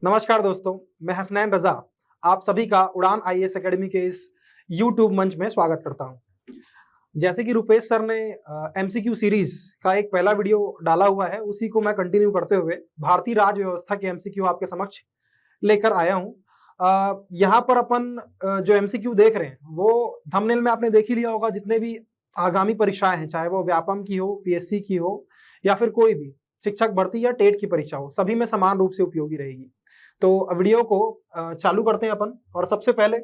नमस्कार दोस्तों, मैं हसनैन रजा आप सभी का उड़ान आईएएस एकेडमी के इस यूट्यूब मंच में स्वागत करता हूं। जैसे कि रुपेश सर ने एमसीक्यू सीरीज का एक पहला वीडियो डाला हुआ है, उसी को मैं कंटिन्यू करते हुए भारतीय राज्य व्यवस्था के एमसीक्यू आपके समक्ष लेकर आया हूं। यहाँ पर अपन जो एमसीक्यू देख रहे हैं वो थंबनेल में आपने देख ही लिया होगा। जितने भी आगामी परीक्षाएं हैं, चाहे वो व्यापम की हो, पीएससी की हो या फिर कोई भी शिक्षक भर्ती या टेट की परीक्षा हो, सभी में समान रूप से उपयोगी रहेगी। तो वीडियो को चालू करते हैं अपन। और सबसे पहले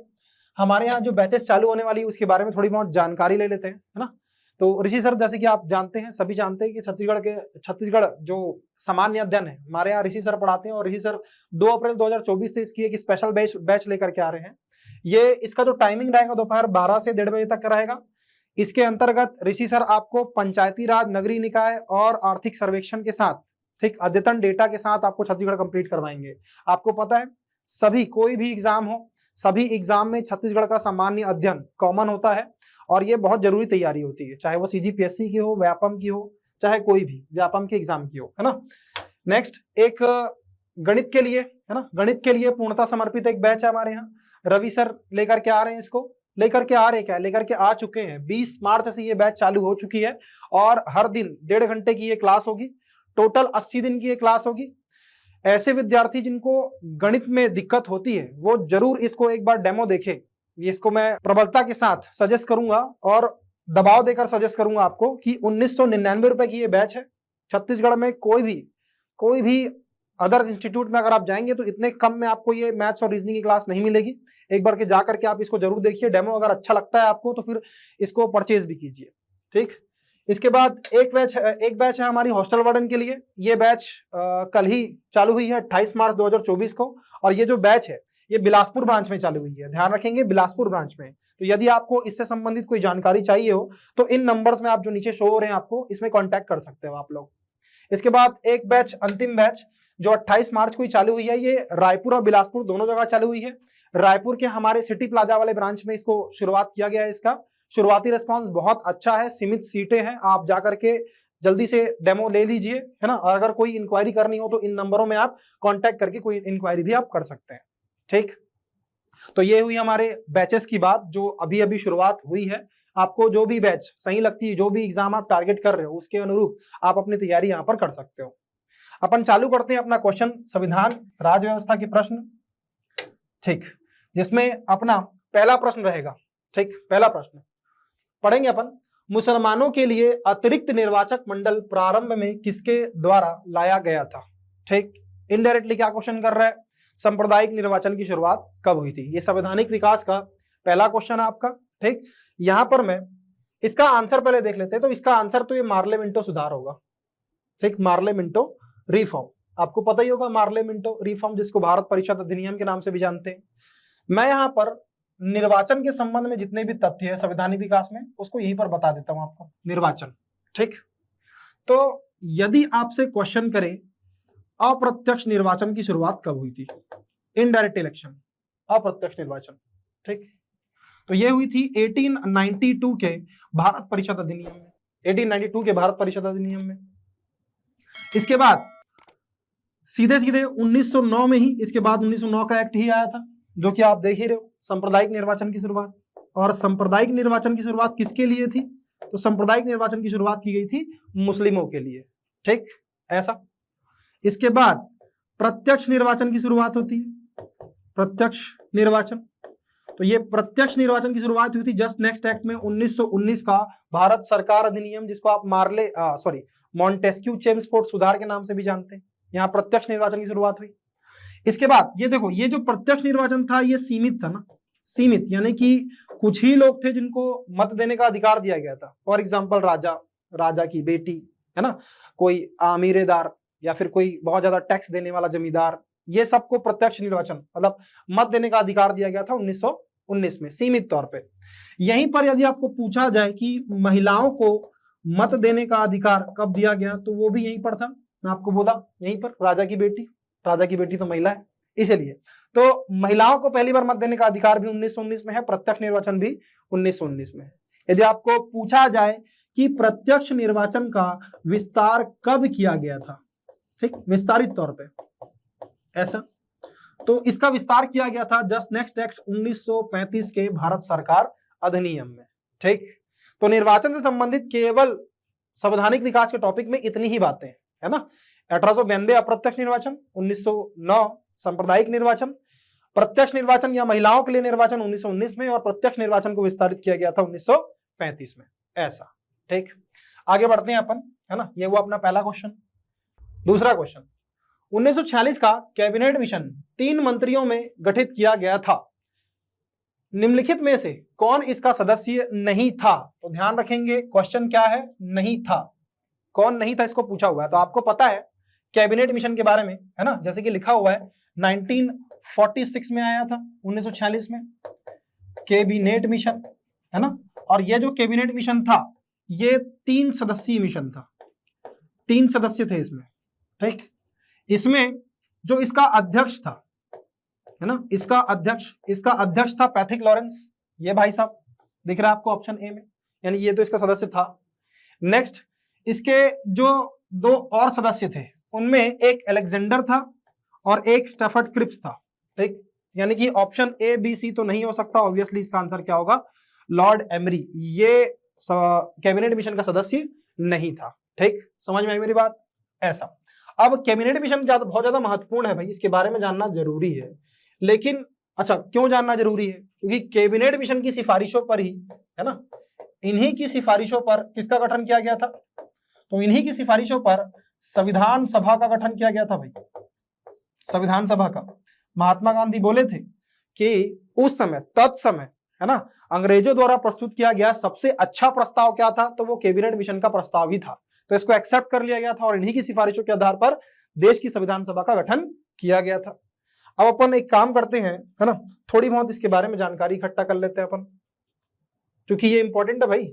हमारे यहाँ जो बैचेस चालू होने वाली है उसके बारे में थोड़ी बहुत जानकारी ले लेते हैं, है ना। तो ऋषि सर, जैसे कि आप जानते हैं, सभी जानते हैं कि छत्तीसगढ़ जो सामान्य अध्ययन है, हमारे यहाँ ऋषि सर पढ़ाते हैं। और ऋषि सर 2 अप्रैल 2024 से इसकी एक स्पेशल बैच लेकर के आ रहे हैं। ये इसका जो टाइमिंग रहेगा दोपहर 12 से 1:30 बजे तक का रहेगा। इसके अंतर्गत ऋषि सर आपको पंचायती राज, नगरीय निकाय और आर्थिक सर्वेक्षण के साथ, ठीक, अद्यतन डेटा के साथ आपको छत्तीसगढ़ कंप्लीट करवाएंगे। आपको पता है सभी कोई भी एग्जाम हो, सभी एग्जाम में छत्तीसगढ़ का सामान्य अध्ययन कॉमन होता है और ये बहुत जरूरी तैयारी होती है, चाहे वो सीजीपीएससी की हो, व्यापम की हो, चाहे कोई भी व्यापम के एग्जाम की हो, है ना। नेक्स्ट एक गणित के लिए, है ना, गणित के लिए पूर्णता समर्पित एक बैच है हमारे यहाँ। रवि सर लेकर के आ रहे हैं, इसको लेकर के आ चुके हैं। 20 मार्च से ये बैच चालू हो चुकी है और हर दिन 1.5 घंटे की ये क्लास होगी। टोटल 80 दिन की ये क्लास होगी। ऐसे विद्यार्थी जिनको गणित में दिक्कत होती है वो जरूर इसको एक बार डेमो देखें। इसको मैं प्रबलता के साथ सजेस्ट करूंगा और दबाव देकर सजेस्ट करूंगा आपको कि 1999 रुपए की ये बैच है। छत्तीसगढ़ में कोई भी अदर इंस्टीट्यूट में अगर आप जाएंगे तो इतने कम में आपको ये मैथ्स और रीजनिंग की क्लास नहीं मिलेगी। एक बार के जा करके आप इसको जरूर देखिए डेमो। अगर अच्छा लगता है आपको तो फिर इसको परचेज भी कीजिए, ठीक। इसके बाद एक बैच है हमारी हॉस्टल वार्डन के लिए। ये बैच कल ही चालू हुई है 28 मार्च 2024 को। और ये जो बैच है ये बिलासपुर ब्रांच में चालू हुई है, ध्यान रखेंगे, बिलासपुर ब्रांच में। तो यदि आपको इससे संबंधित कोई जानकारी चाहिए हो तो इन नंबर्स में आप जो नीचे शो हो रहे हैं आपको, इसमें कॉन्टैक्ट कर सकते हो आप लोग। इसके बाद एक बैच, अंतिम बैच जो 28 मार्च को ही चालू हुई है, ये रायपुर और बिलासपुर दोनों जगह चालू हुई है। रायपुर के हमारे सिटी प्लाजा वाले ब्रांच में इसको शुरुआत किया गया है। इसका शुरुआती रिस्पांस बहुत अच्छा है, सीमित सीटें हैं, आप जाकर के जल्दी से डेमो ले लीजिए, है ना। और अगर कोई इंक्वायरी करनी हो तो इन नंबरों में आप कांटेक्ट करके कोई इंक्वायरी भी आप कर सकते हैं, ठीक। तो ये हुई हमारे बैचेस की बात जो अभी अभी शुरुआत हुई है। आपको जो भी बैच सही लगती है, जो भी एग्जाम आप टारगेट कर रहे हो, उसके अनुरूप आप अपनी तैयारी यहाँ पर कर सकते हो। अपन चालू करते हैं अपना क्वेश्चन, संविधान राज्य व्यवस्था के प्रश्न, ठीक, जिसमें अपना पहला प्रश्न रहेगा, ठीक। पहला प्रश्न पढ़ेंगे अपन। मुसलमानों के लिए अतिरिक्त निर्वाचक मंडल प्रारंभ में किसके द्वारा लाया गया था, ठीक। इनडायरेक्टली क्या क्वेश्चन कर रहा है, सांप्रदायिक निर्वाचन की शुरुआत कब हुई थी। ये संवैधानिक विकास का पहला क्वेश्चन है आपका, ठीक। यहां पर मैं इसका आंसर पहले देख लेते हैं। तो इसका आंसर तो ये मार्ले मिंटो सुधार होगा, ठीक। मार्ले मिंटो रिफॉर्म, आपको पता ही होगा मार्ले मिंटो रिफॉर्म, जिसको भारत परिषद अधिनियम के नाम से भी जानते हैं। मैं यहाँ पर निर्वाचन के संबंध में जितने भी तथ्य है संवैधानिक विकास में, उसको यहीं पर बता देता हूं आपको। निर्वाचन, ठीक। तो यदि आपसे क्वेश्चन करे अप्रत्यक्ष निर्वाचन की शुरुआत कब हुई थी, इनडायरेक्ट इलेक्शन, अप्रत्यक्ष निर्वाचन, ठीक। तो ये हुई थी 1892 के भारत परिषद अधिनियम में, 1892 के भारत परिषद अधिनियम में। इसके बाद सीधे 1909 में ही, इसके बाद 1909 का एक्ट ही आया था, जो कि आप देख ही रहे हो, सांप्रदायिक निर्वाचन की शुरुआत। और सांप्रदायिक निर्वाचन की शुरुआत किसके लिए थी, तो सांप्रदायिक निर्वाचन की शुरुआत की गई थी मुस्लिमों के लिए, ठीक, ऐसा। इसके बाद प्रत्यक्ष निर्वाचन की शुरुआत होती है, प्रत्यक्ष निर्वाचन। तो ये प्रत्यक्ष निर्वाचन की शुरुआत हुई थी जस्ट नेक्स्ट एक्ट में, 1919 का भारत सरकार अधिनियम, जिसको आप मॉन्टेस्क्यू चेम्सफोर्ड सुधार के नाम से भी जानते हैं। यहाँ प्रत्यक्ष निर्वाचन की शुरुआत हुई। इसके बाद ये देखो, ये जो प्रत्यक्ष निर्वाचन था ये सीमित था ना, सीमित, यानी कि कुछ ही लोग थे जिनको मत देने का अधिकार दिया गया था। फॉर एग्जाम्पल राजा की बेटी, है ना, कोई आमीरेदार या फिर कोई बहुत ज्यादा टैक्स देने वाला जमींदार, ये सबको प्रत्यक्ष निर्वाचन मतलब मत देने का अधिकार दिया गया था 1919 में, सीमित तौर पे। यहीं पर यदि आपको पूछा जाए कि महिलाओं को मत देने का अधिकार कब दिया गया, तो वो भी यहीं पर था। मैं आपको बोला यहीं पर, राजा की बेटी तो महिला है, इसलिए तो महिलाओं को पहली बार मत देने का अधिकार भी 1919 में है, प्रत्यक्ष निर्वाचन भी 1919 में है। यदि आपको पूछा जाए कि प्रत्यक्ष निर्वाचन का विस्तार कब किया गया था, ठीक, विस्तारित तौर पे ऐसा, तो इसका विस्तार किया गया था जस्ट नेक्स्ट एक्ट 1935 के भारत सरकार अधिनियम में। ठीक, तो निर्वाचन से संबंधित केवल संवैधानिक विकास के टॉपिक में इतनी ही बातें हैं, है ना। 1892 अप्रत्यक्ष निर्वाचन, 1909 सांप्रदायिक निर्वाचन, प्रत्यक्ष निर्वाचन या महिलाओं के लिए निर्वाचन 1919 में, और प्रत्यक्ष निर्वाचन को विस्तारित किया गया था 1935 में, ऐसा। ठीक, आगे बढ़ते हैं अपन, है ना। ये हुआ अपना पहला क्वेश्चन। दूसरा क्वेश्चन, 1946 का कैबिनेट मिशन 3 मंत्रियों में गठित किया गया था, निम्नलिखित में से कौन इसका सदस्य नहीं था? तो ध्यान रखेंगे क्वेश्चन क्या है, नहीं था, कौन नहीं था इसको पूछा हुआ है। तो आपको पता है कैबिनेट मिशन के बारे में, है ना, जैसे कि लिखा हुआ है 1946 में आया था, 1946 में कैबिनेट मिशन, है ना। और ये जो कैबिनेट मिशन था ये 3 सदस्यीय मिशन था, 3 सदस्य थे इसमें। ठीक, इसमें जो इसका अध्यक्ष था, है ना, इसका अध्यक्ष था पैथिक लॉरेंस, ये भाई साहब दिख रहा है आपको ऑप्शन ए में, यानी ये तो इसका सदस्य था। नेक्स्ट, इसके जो 2 और सदस्य थे उनमें एक अलेक्जेंडर था और एक स्टैफर्ड क्रिप्स था। ठीक, यानी कि ऑप्शन ए बी सी तो नहीं हो सकता, ऑब्वियसली इसका आंसर क्या होगा, लॉर्ड एमरी, ये कैबिनेट मिशन का सदस्य नहीं था। ठीक, समझ में आई मेरी बात, ऐसा। अब कैबिनेट मिशन बहुत ज्यादा महत्वपूर्ण है भाई, इसके बारे में जानना जरूरी है। लेकिन अच्छा, क्यों जानना जरूरी है? क्योंकि कैबिनेट मिशन की सिफारिशों पर ही, है ना, इन्हीं की सिफारिशों पर किसका गठन किया गया था? तो इन्हीं की सिफारिशों पर संविधान सभा का गठन किया गया था भाई, संविधान सभा का। महात्मा गांधी बोले थे कि उस समय, तत्समय, है ना, अंग्रेजों द्वारा प्रस्तुत किया गया सबसे अच्छा प्रस्ताव क्या था? तो वो कैबिनेट मिशन का प्रस्ताव ही था। तो इसको एक्सेप्ट कर लिया गया था और इन्हीं की सिफारिशों के आधार पर देश की संविधान सभा का गठन किया गया था। अब अपन एक काम करते हैं, है ना, थोड़ी बहुत इसके बारे में जानकारी इकट्ठा कर लेते हैं अपन, क्योंकि ये इंपॉर्टेंट है भाई।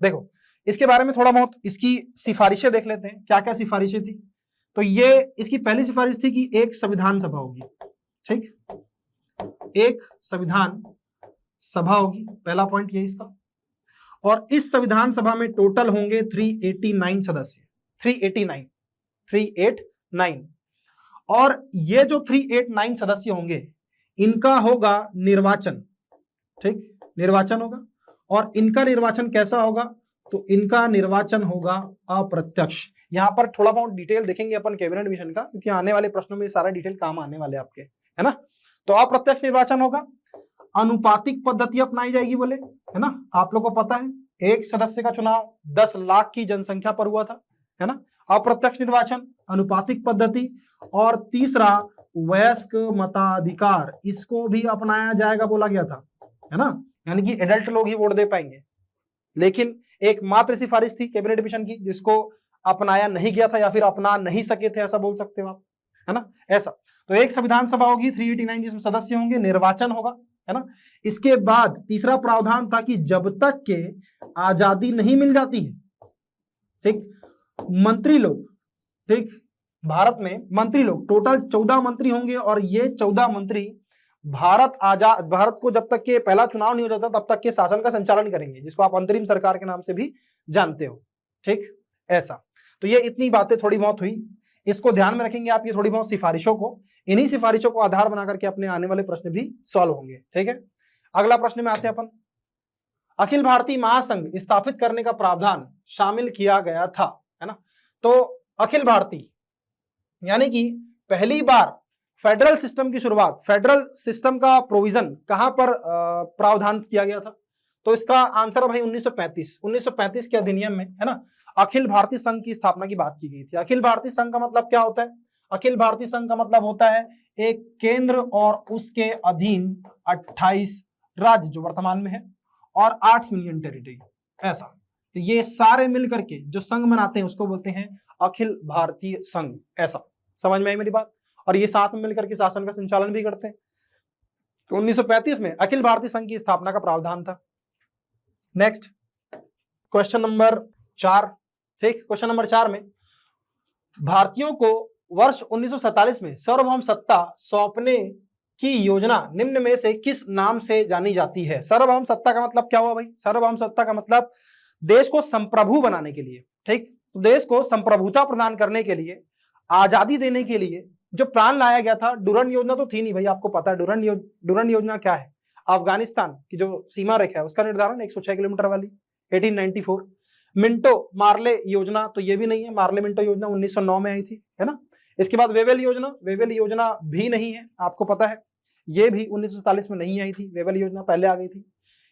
देखो इसके बारे में थोड़ा बहुत इसकी सिफारिशें देख लेते हैं, क्या क्या सिफारिशें थी। तो ये इसकी पहली सिफारिश थी कि एक संविधान सभा होगी। ठीक, एक संविधान सभा होगी, पहला पॉइंट ये इसका। और इस संविधान सभा में टोटल होंगे 389 सदस्य, 389। और ये जो 389 सदस्य होंगे इनका होगा निर्वाचन। ठीक, निर्वाचन होगा। और इनका निर्वाचन कैसा होगा? तो इनका निर्वाचन होगा अप्रत्यक्ष। यहां पर थोड़ा बहुत डिटेल देखेंगे अपन कैबिनेट मिशन का, क्योंकि आने वाले प्रश्नों में सारा डिटेल काम आने वाले आपके, है ना। तो अप्रत्यक्ष निर्वाचन होगा, अनुपातिक पद्धति अपनाई जाएगी बोले, है ना। आप लोगों को पता है एक सदस्य का चुनाव 10 लाख की जनसंख्या पर हुआ था, है ना। अप्रत्यक्ष निर्वाचन, अनुपातिक पद्धति, और तीसरा वयस्क मताधिकार, इसको भी अपनाया जाएगा बोला गया था, है ना। यानी कि एडल्ट लोग ही वोट दे पाएंगे। लेकिन एक मात्र सिफारिश थी कैबिनेट मिशन की जिसको अपनाया नहीं गया था, या फिर अपना नहीं सके थे, ऐसा बोल सकते हो आप, है ना, ऐसा। तो एक संविधान सभा होगी 389 जिसमें सदस्य होंगे, निर्वाचन होगा, है ना। इसके बाद तीसरा प्रावधान था कि जब तक के आजादी नहीं मिल जाती है, ठीक, मंत्री लोग, ठीक, भारत में मंत्री लोग टोटल 14 मंत्री होंगे, और ये 14 मंत्री भारत को जब तक के पहला चुनाव नहीं हो जाता तब तक के शासन का संचालन करेंगे, जिसको आप अंतरिम सरकार के नाम से भी जानते हो। ठीक, ऐसा। तो ये इतनी बातें थोड़ी बहुत हुई, इसको ध्यान में रखेंगे आप, ये थोड़ी बहुत सिफारिशों को, इन्हीं सिफारिशों को आधार बना करके अपने आने वाले प्रश्न भी सॉल्व होंगे। ठीक है, अगला प्रश्न में आते हैं अपन। अखिल भारतीय महासंघ स्थापित करने का प्रावधान शामिल किया गया था, है ना। तो अखिल भारतीय यानी कि पहली बार फेडरल सिस्टम की शुरुआत, फेडरल सिस्टम का प्रोविजन कहां पर प्रावधान किया गया था? तो इसका आंसर भाई 1935 के अधिनियम में, है ना, अखिल भारतीय संघ की स्थापना की बात की गई थी। अखिल भारतीय संघ का मतलब क्या होता है? अखिल भारतीय संघ का मतलब होता है एक केंद्र और उसके अधीन 28 राज्य जो वर्तमान में है, और 8 यूनियन टेरिटरी, ऐसा। तो ये सारे मिलकर के जो संघ बनाते हैं उसको बोलते हैं अखिल भारतीय संघ, ऐसा। समझ में आई मेरी बात? और ये साथ में मिलकर के शासन का संचालन भी करते हैं। तो 1935 में अखिल भारतीय संघ की स्थापना का प्रावधान था। Next question number 4। ठीक, क्वेश्चन नंबर 4 में भारतीयों को वर्ष 1947 में सार्वभौम सत्ता सौंपने की योजना निम्न में से किस नाम से जानी जाती है? सार्वभौम सत्ता का मतलब क्या हुआ भाई? सार्वभौम सत्ता का मतलब देश को संप्रभु बनाने के लिए, ठीक, देश को संप्रभुता प्रदान करने के लिए, आजादी देने के लिए जो प्लान लाया गया था, डुरंड योजना तो थी नहीं भाई, आपको पता है डुरंड योजना क्या है, अफगानिस्तान की जो सीमा रेखा है उसका निर्धारण 106 किलोमीटर वाली 1894। मिंटो मार्ले योजना तो ये भी नहीं है, मार्ले मिंटो योजना 1909 में आई थी, है ना। इसके बाद वेवेल योजना भी नहीं है, आपको पता है, ये भी 1947 में नहीं आई थी, वेवेल योजना पहले आ गई थी।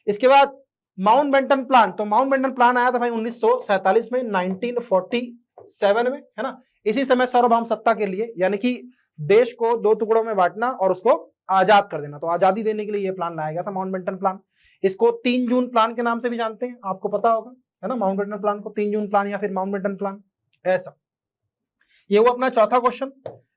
इसके बाद माउंटबेटन प्लान, तो माउंटबेटन प्लान आया था भाई 1947 में, 1947 में, है ना। इसी समय सार्वभौम सत्ता के लिए, यानी कि देश को 2 टुकड़ों में बांटना और उसको आजाद कर देना, तो आजादी देने के लिए ये प्लान लाया गया था माउंटबेटन प्लान। इसको 3 जून प्लान के नाम से भी जानते हैं, आपको पता होगा, है ना, माउंटबेटन प्लान को 3 जून प्लान या फिर माउंटबेटन प्लान, ऐसा। ये वो अपना चौथा क्वेश्चन।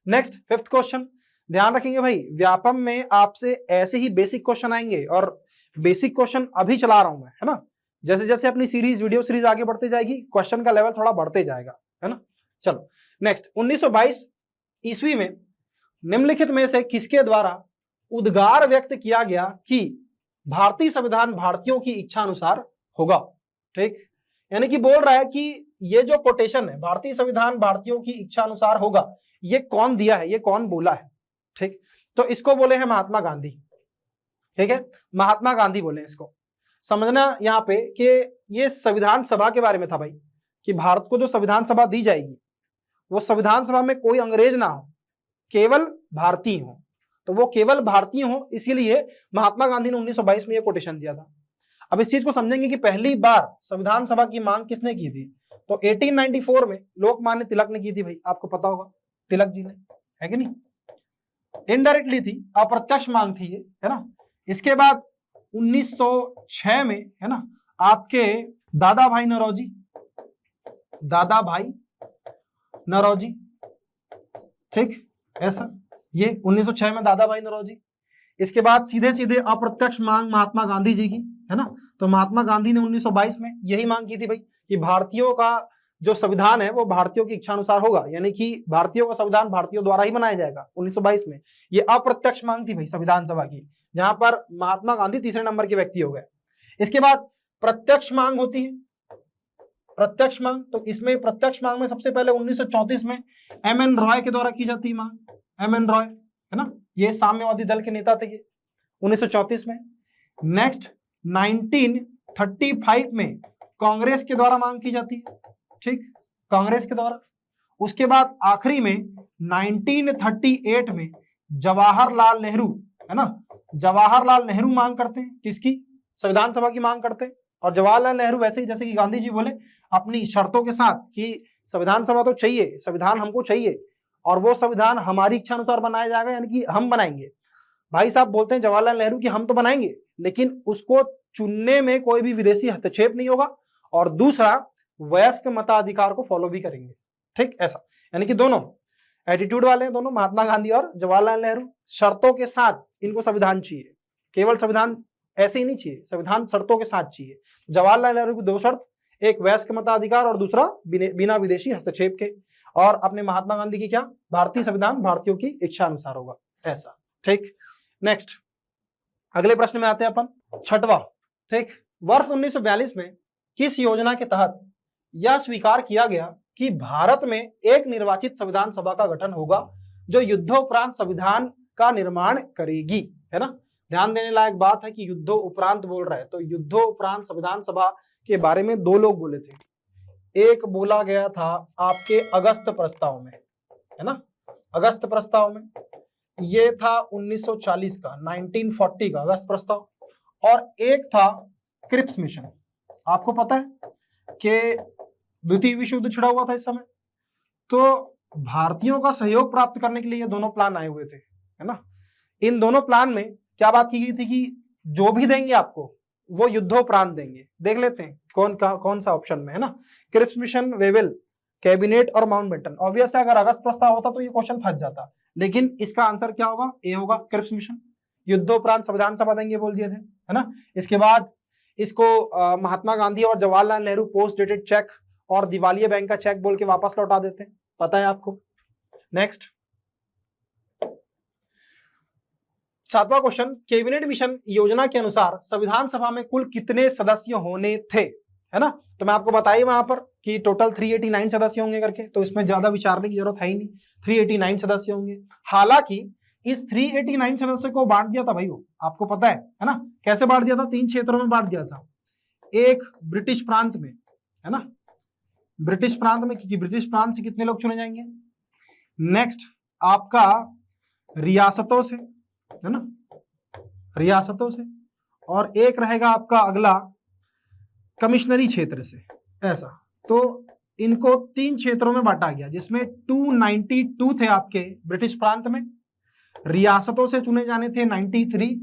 नेक्स्ट 5th क्वेश्चन, ध्यान रखेंगे भाई, व्यापम में आपसे ऐसे ही बेसिक क्वेश्चन आएंगे, और बेसिक क्वेश्चन अभी चला रहा हूं मैं, है ना। जैसे जैसे अपनी वीडियो सीरीज आगे बढ़ते जाएगी, क्वेश्चन का लेवल थोड़ा बढ़ते जाएगा, है ना। चलो नेक्स्ट, 1922 ईस्वी में निम्नलिखित में से किसके द्वारा उद्गार व्यक्त किया गया कि भारतीय संविधान भारतीयों की इच्छा अनुसार होगा, ठीक। यानी कि बोल रहा है कि ये जो कोटेशन है, भारतीय संविधान भारतीयों की इच्छा अनुसार होगा, ये कौन दिया है, ये कौन बोला है, ठीक। तो इसको बोले हैं महात्मा गांधी, ठीक है, महात्मा गांधी बोले इसको। समझना यहाँ पे कि ये संविधान सभा के बारे में था भाई, कि भारत को जो संविधान सभा दी जाएगी वो संविधान सभा में कोई अंग्रेज ना हो, केवल भारतीय हो, तो वो केवल भारतीय हो, इसीलिए महात्मा गांधी ने 1922 में ये कोटेशन दिया था। अब इस चीज को समझेंगे कि पहली बार संविधान सभा की मांग किसने की थी, तो 1894 में लोकमान्य तिलक ने की थी भाई, आपको पता होगा, तिलक जी ने, है कि नहीं, इनडायरेक्टली थी, अप्रत्यक्ष मांग थी ये, है ना। इसके बाद 1906 में, है ना, आपके दादा भाई नौरोजी, ठीक, ऐसा, ये 1906 में दादा भाई नौरोजी। इसके बाद सीधे सीधे अप्रत्यक्ष मांग महात्मा गांधी जी की, है ना। तो महात्मा गांधी ने 1922 में यही मांग की थी भाई, कि भारतीयों का जो संविधान है वो भारतीयों की इच्छा अनुसार होगा, यानी कि भारतीयों का संविधान भारतीयों द्वारा ही बनाया जाएगा। 1922 में ये अप्रत्यक्ष मांग थी भाई संविधान सभा की, जहां पर महात्मा गांधी तीसरे नंबर के व्यक्ति हो गए। इसके बाद प्रत्यक्ष मांग होती है, प्रत्यक्ष मांग, तो इसमें प्रत्यक्ष मांग में सबसे पहले 1934 में एम.एन. रॉय के द्वारा की जाती है मांग, एम.एन. रॉय, है ना, ये साम्यवादी दल के नेता थे ये, 1934 में। नेक्स्ट 1935 में कांग्रेस के द्वारा मांग की जाती है, ठीक, कांग्रेस के द्वारा। उसके बाद आखिरी में 1938 में जवाहरलाल नेहरू, है ना, जवाहरलाल नेहरू मांग करते हैं, किसकी, संविधान सभा की मांग करते हैं। और जवाहरलाल नेहरू वैसे ही जैसे कि गांधी जी बोले अपनी शर्तों के साथ कि संविधान सभा तो चाहिए, संविधान हमको चाहिए, और वो संविधान हमारी इच्छा अनुसार बनाया जाएगा, यानी कि हम बनाएंगे। भाई साहब बोलते हैं जवाहरलाल नेहरू कि हम तो बनाएंगे, लेकिन उसको चुनने में कोई भी विदेशी हस्तक्षेप नहीं होगा, और दूसरा वयस्क मताधिकार को फॉलो भी करेंगे, ठीक, ऐसा। यानी कि दोनों एटीट्यूड वाले हैं दोनों, महात्मा गांधी और जवाहरलाल नेहरू। शर्तों के साथ इनको संविधान चाहिए, केवल संविधान ऐसे ही नहीं चाहिए, संविधान शर्तों के साथ चाहिए। जवाहरलाल नेहरू की 2 शर्त, एक वयस्क मताधिकार और दूसरा बिना विदेशी हस्तक्षेप के। और अपने महात्मा गांधी की क्या, भारतीय संविधान भारतीयों की इच्छा अनुसार होगा, ऐसा, ठीक। नेक्स्ट अगले प्रश्न में आते हैं अपन, 6वां, ठीक। वर्ष 1942 में किस योजना के तहत यह स्वीकार किया गया कि भारत में एक निर्वाचित संविधान सभा का गठन होगा जो युद्धोपरांत संविधान का निर्माण करेगी, है ना। ध्यान देने लायक बात है कि युद्धोपरांत बोल रहा है, तो युद्धोपरांत संविधान सभा के बारे में 2 लोग बोले थे। एक बोला गया था आपके अगस्त प्रस्ताव में, है ना, अगस्त प्रस्ताव में, ये था 1940 का, 1940 का अगस्त प्रस्ताव। और एक था क्रिप्स मिशन, आपको पता है कि द्वितीय विश्व युद्ध छिड़ा हुआ था इस समय, तो भारतीयों का सहयोग प्राप्त करने के लिए ये दोनों प्लान आए हुए थे, है ना। इन दोनों प्लान में क्या बात की गई थी कि जो भी देंगे आपको वो युद्धोपरांत देंगे। देख लेते हैं कौन सा ऑप्शन में, है ना, क्रिप्स मिशन, वेवेल, कैबिनेट और माउंटबेटन। ऑब्वियस है अगर अगस्त प्रस्ताव होता तो ये क्वेश्चन फंस जाता, लेकिन इसका आंसर क्या होगा, ए होगा, क्रिप्स मिशन। युद्धोपरांत संविधान सभा देंगे बोल दिए थे, है ना। इसके बाद इसको महात्मा गांधी और Jawaharlal Nehru post dated cheque और दिवालिया बैंक का चेक बोल के वापस लौटा देते हैं, पता है आपको। नेक्स्ट 7वां क्वेश्चन, कैबिनेट मिशन योजना के अनुसार संविधान सभा में कुल कितने सदस्य होने थे, है ना। तो मैं आपको बताइए वहां पर कि टोटल 389 सदस्य होंगे करके, तो इसमें ज्यादा विचारने की जरूरत है ही नहीं, 389 सदस्य होंगे। हालांकि इस 389 सदस्य को बांट दिया था भाई, वो आपको पता है ना, कैसे बांट दिया था, 3 क्षेत्रों में बांट दिया था। एक ब्रिटिश प्रांत में, है ना, ब्रिटिश प्रांत में, क्योंकि ब्रिटिश प्रांत से कितने लोग चुने जाएंगे। नेक्स्ट आपका रियासतों से, है ना, रियासतों से, और एक रहेगा आपका अगला कमिश्नरी क्षेत्र से, ऐसा। तो इनको 3 क्षेत्रों में बांटा गया, जिसमें 292 थे आपके ब्रिटिश प्रांत में, रियासतों से चुने जाने थे 93,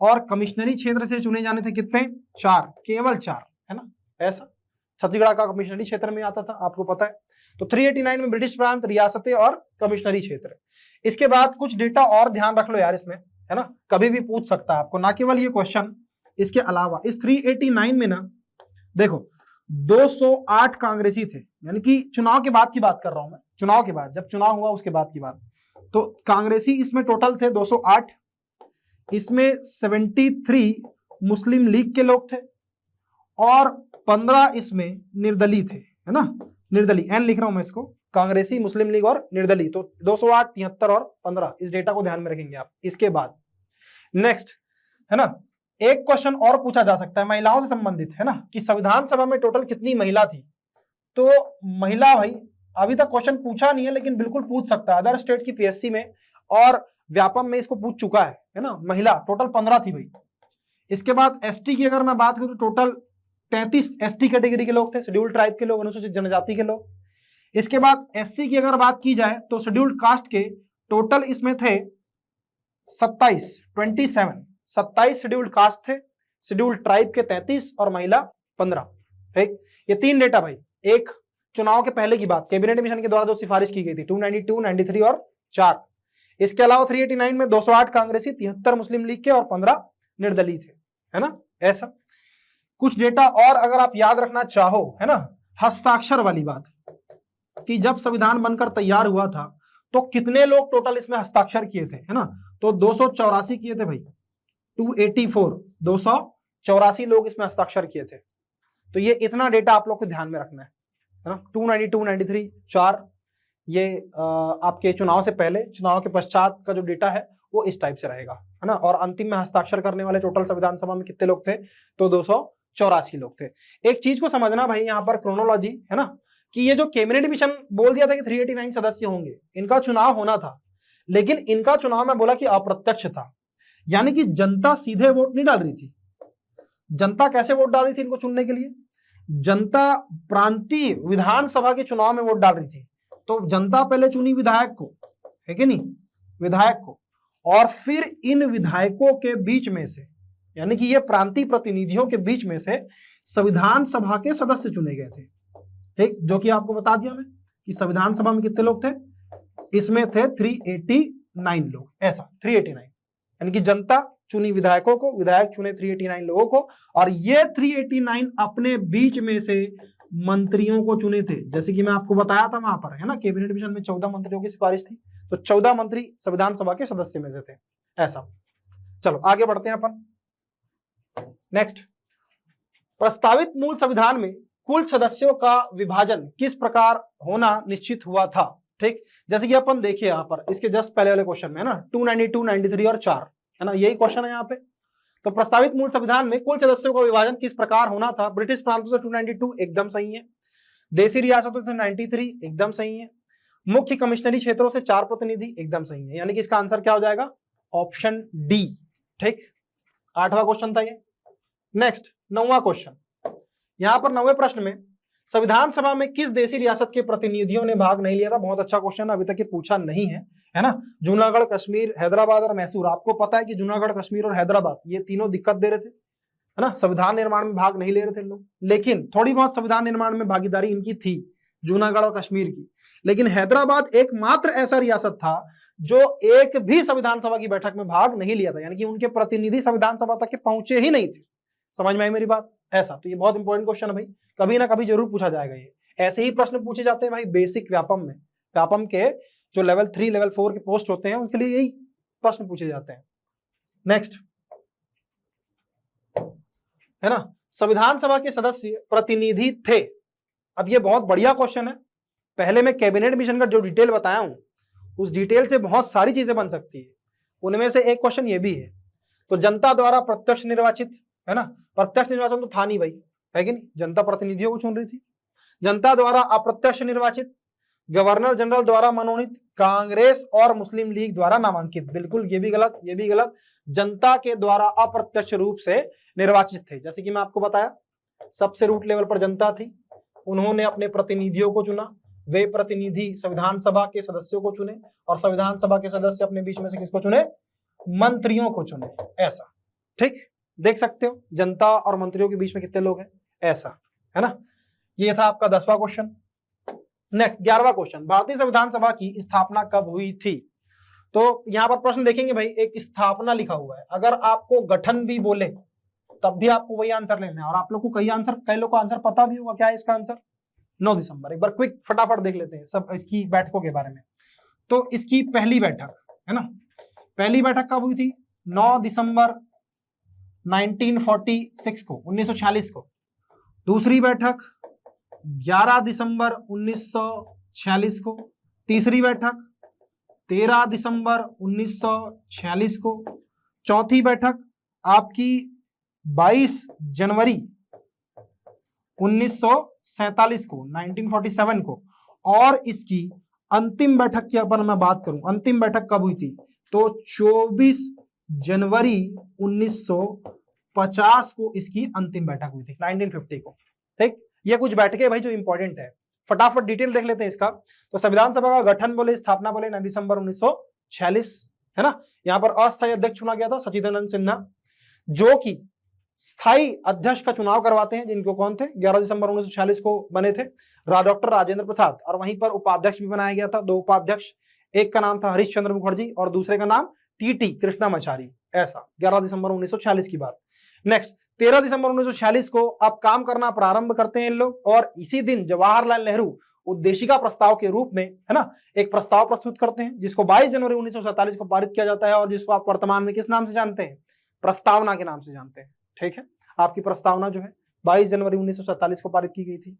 और कमिश्नरी क्षेत्र से चुने जाने थे कितने, 4, केवल 4, है ना, ऐसा। छत्तीसगढ़ का कमिश्नरी क्षेत्र में आता था, आपको पता है। तो 389 में ब्रिटिश प्रांत, रियासतें और कमिश्नरी क्षेत्र। इसके बाद कुछ डेटा और ध्यान रख लो यार इसमें, है ना, कभी भी पूछ सकता है आपको, ना केवल ये क्वेश्चन, इसके अलावा इस 389 में ना देखो 208 कांग्रेसी थे, यानी कि चुनाव के बाद की बात कर रहा हूं मैं, चुनाव के बाद, जब चुनाव हुआ उसके बाद की बात। तो कांग्रेसी इसमें टोटल थे 208, इसमें 73 मुस्लिम लीग के लोग थे और 15 इसमें निर्दलीय थे, है ना, निर्दलीय, एन लिख रहा हूं मैं इसको, कांग्रेसी, मुस्लिम लीग और निर्दलीय। तो 208, 73 और 15, इस डेटा को ध्यान में रखेंगे आप। इसके बाद नेक्स्ट, है ना, एक क्वेश्चन और पूछा जा सकता है महिलाओं से संबंधित, है ना, कि संविधान सभा में टोटल कितनी महिला थी। तो महिला भाई अभी तक क्वेश्चन पूछा नहीं है, लेकिन बिल्कुल पूछ सकता है, अदर स्टेट की पीएससी में और व्यापम में इसको पूछ चुका है ना। महिला टोटल 15 थी भाई। इसके बाद एसटी की अगर मैं बात करूं तो टोटल 33 एसटी कैटेगरी के लोग थे, शेड्यूल्ड ट्राइब के लोग, अनुसूचित जनजाति के लोग। इसके बाद एससी की अगर बात की जाए तो शेड्यूल्ड कास्ट के टोटल इसमें थे 27 शेड्यूल्ड कास्ट थे, शेड्यूल्ड ट्राइब के 33 और महिला 15। ठीक, ये 3 डेटा भाई। एक चुनाव के पहले की बात, कैबिनेट मिशन के द्वारा जो सिफारिश की गई थी 292, 93 और 4। इसके अलावा 389 में 208 कांग्रेसी, 73 मुस्लिम लीग के और 15 निर्दलीय थे, है ना, ऐसा। कुछ डेटा और अगर आप याद रखना चाहो, है ना, हस्ताक्षर वाली बात, कि जब संविधान बनकर तैयार हुआ था तो कितने लोग टोटल इसमें हस्ताक्षर किए थे, है ना, तो 284 किए थे भाई, 284 लोग इसमें हस्ताक्षर किए थे। तो ये इतना डेटा आप लोग को ध्यान में रखना है ना। 292, 93, 4 ये आपके चुनाव से पहले, चुनाव के पश्चात का जो डेटा है वो इस टाइप से रहेगा, है ना। और अंतिम में हस्ताक्षर करने वाले टोटल संविधान सभा में कितने लोग थे, तो 284 लोग थे। एक चीज को समझना भाई यहाँ पर क्रोनोलॉजी, है ना, कि ये जो कैबिनेट मिशन बोल दिया था कि 389 सदस्य होंगे, इनका चुनाव होना था, लेकिन इनका चुनाव मैं बोला कि अप्रत्यक्ष था, यानी कि जनता सीधे वोट नहीं डाल रही थी। जनता कैसे वोट डाल रही थी इनको चुनने के लिए, जनता प्रांतीय विधानसभा के चुनाव में वोट डाल रही थी। तो जनता पहले चुनी विधायक को, है कि नहीं, विधायक को, और फिर इन विधायकों के बीच में से, यानी कि ये प्रांतीय प्रतिनिधियों के बीच में से संविधान सभा के सदस्य चुने गए थे। ठीक, जो कि आपको बता दिया मैं कि संविधान सभा में कितने लोग थे, इसमें थे 389 लोग, ऐसा 389, यानी कि जनता चुनी विधायकों को, विधायक चुने 389 लोगों को, और ये 389 अपने बीच में से मंत्रियों को चुने थे। जैसे कि मैं आपको बताया था वहां पर, है ना, कैबिनेट मिशन में 14 मंत्रियों की सिफारिश थी, तो 14 मंत्री संविधान सभा के सदस्य में से थे, ऐसा। चलो आगे बढ़ते हैं अपन। नेक्स्ट, प्रस्तावित मूल संविधान में कुल सदस्यों का विभाजन किस प्रकार होना निश्चित हुआ था। ठीक, जैसे कि अपन देखिए यहाँ पर इसके जस्ट पहले वाले क्वेश्चन में, है ना, 292, 93 और 4, है ना, यही क्वेश्चन है यहाँ पे। तो प्रस्तावित मूल संविधान में कुल सदस्यों का विभाजन किस प्रकार होना था। ब्रिटिश प्रांतों से 292 एकदम सही है, देशी रियासतों से 93 एकदम सही है, मुख्य कमिश्नरी क्षेत्रों से 4 प्रतिनिधि एकदम सही है, यानी कि इसका आंसर क्या हो जाएगा, ऑप्शन डी। ठीक, 8वां क्वेश्चन था ये। नेक्स्ट 9वां क्वेश्चन, यहां पर 9वें प्रश्न में संविधान सभा में किस देशी रियासत के प्रतिनिधियों ने भाग नहीं लिया था। बहुत अच्छा क्वेश्चन, अभी तक ये पूछा नहीं है, है ना। जूनागढ़, कश्मीर, हैदराबाद और मैसूर। आपको पता है कि जूनागढ़, कश्मीर और हैदराबाद ये तीनों दिक्कत दे रहे थे, है ना, संविधान निर्माण में भाग नहीं ले रहे थे लोग, लेकिन थोड़ी बहुत संविधान निर्माण में भागीदारी इनकी थी, जूनागढ़ और कश्मीर की। लेकिन हैदराबाद एकमात्र ऐसा रियासत था जो एक भी संविधान सभा की बैठक में भाग नहीं लिया था, यानी कि उनके प्रतिनिधि संविधान सभा तक के पहुंचे ही नहीं थे। समझ में आई मेरी बात, ऐसा। तो ये बहुत इंपॉर्टेंट क्वेश्चन है भाई, कभी ना कभी जरूर पूछा जाएगा ये। ऐसे ही प्रश्न पूछे जाते हैं भाई बेसिक व्यापम में, व्यापम के जो लेवल 3, लेवल 4 के पोस्ट होते हैं उसके लिए यही प्रश्न पूछे जाते हैं। नेक्स्ट, है ना, संविधान सभा के सदस्य प्रतिनिधि थे। अब ये बहुत बढ़िया क्वेश्चन है। पहले मैं कैबिनेट मिशन का जो डिटेल बताया हूं उस डिटेल से बहुत सारी चीजें बन सकती है, उनमें से एक क्वेश्चन ये भी है। तो जनता द्वारा प्रत्यक्ष निर्वाचित, है ना, प्रत्यक्ष निर्वाचन तो था नहीं भाई, है कि नहीं, जनता प्रतिनिधियों को चुन रही थी। जनता द्वारा अप्रत्यक्ष निर्वाचित, गवर्नर जनरल द्वारा मनोनीत, कांग्रेस और मुस्लिम लीग द्वारा नामांकित। बिल्कुल ये भी गलत, ये भी गलत। जनता के द्वारा अप्रत्यक्ष रूप से निर्वाचित थे। जैसे कि मैं आपको बताया, सबसे रूट लेवल पर जनता थी, उन्होंने अपने प्रतिनिधियों को चुना, वे प्रतिनिधि संविधान सभा के सदस्यों को चुने और संविधान सभा के सदस्य अपने बीच में से किसको चुने? मंत्रियों को चुने। ऐसा, ठीक, देख सकते हो जनता और मंत्रियों के बीच में कितने लोग हैं, ऐसा, है ना। ये था आपका 10वां क्वेश्चन। नेक्स्ट 11वां क्वेश्चन, भारतीय संविधान सभा की स्थापना कब हुई थी? तो यहां पर प्रश्न देखेंगे भाई, एक स्थापना लिखा हुआ है, अगर आपको गठन भी बोले तब भी आपको वही आंसर लेना है। और आप लोग को कई लोग को आंसर पता भी होगा। क्या है इसका आंसर? 9 दिसंबर। एक बार क्विक फटाफट देख लेते हैं सब इसकी बैठकों के बारे में। तो इसकी पहली बैठक, है ना, पहली बैठक कब हुई थी? 9 दिसंबर 1946 को, 1946 को। दूसरी बैठक 11 दिसंबर 1946 को। तीसरी बैठक 13 दिसंबर 1946 को। चौथी बैठक आपकी 22 जनवरी 1947 को, 1947 को। और इसकी अंतिम बैठक की अगर मैं बात करूं, अंतिम बैठक कब हुई थी? तो 24 जनवरी 1950 को इसकी अंतिम बैठक हुई थी, 1950 को। ठीक, ये कुछ बैठकें भाई जो इंपॉर्टेंट है, फटाफट डिटेल देख लेते हैं इसका। तो संविधान सभा का गठन बोले, स्थापना बोले 9 दिसंबर 1946, है ना। यहाँ पर अस्थायी अध्यक्ष चुना गया था सचिदानंद सिन्हा, जो कि स्थायी अध्यक्ष का चुनाव करवाते हैं, जिनको कौन थे? 11 दिसंबर 1946 को बने थे डॉक्टर राजेंद्र प्रसाद। और वहीं पर उपाध्यक्ष भी बनाया गया था, 2 उपाध्यक्ष, एक का नाम था हरीश चंद्र मुखर्जी और दूसरे का नाम टीटी कृष्णामाचारी। ऐसा 11 दिसंबर 1946 की बात। नेक्स्ट 13 दिसंबर 1946 को अब काम करना प्रारंभ करते हैं इन लोग, और इसी दिन जवाहरलाल नेहरू उद्देशिका प्रस्ताव के रूप में, है ना, एक प्रस्ताव प्रस्तुत करते हैं, जिसको 22 जनवरी 1947 को पारित किया जाता है और जिसको आप वर्तमान में किस नाम से जानते हैं? प्रस्तावना के नाम से जानते हैं। ठीक है, आपकी प्रस्तावना जो है 22 जनवरी 1947 को पारित की गई थी।